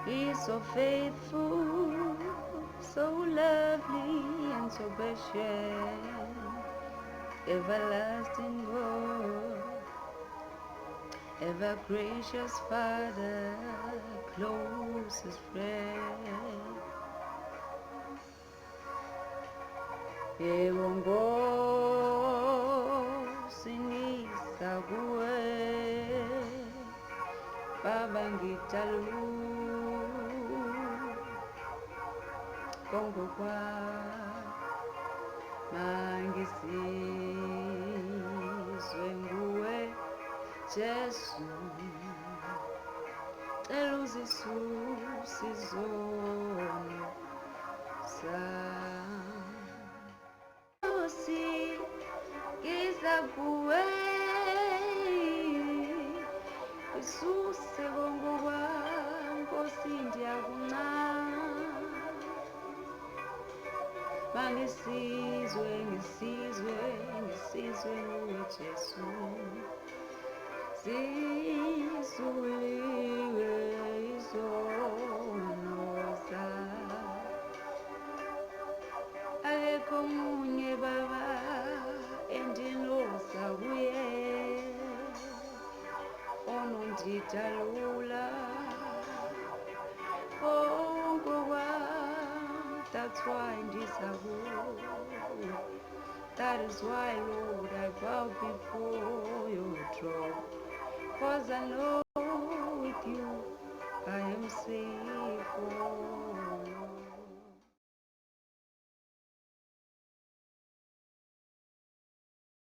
He's so faithful, so lovely and so patient, everlasting God, ever gracious Father, closest friend. Yebo Nkosi ngisakuwe, Baba ngitalu kongokwa mangisizwe nguwe Jesu, cela uzisuse izono zami. Nkosi ngisakuwe, isuse kongokwa Nkosi ndiyakuncama, mangisizwe nguwe Jesu, zisuliwe izono zami. Akekho omunye Baba endinoza kuye, onondidalula kongokwa. That's why ndiza kuwe. That is why, Lord, I bow before your throne, 'cause I know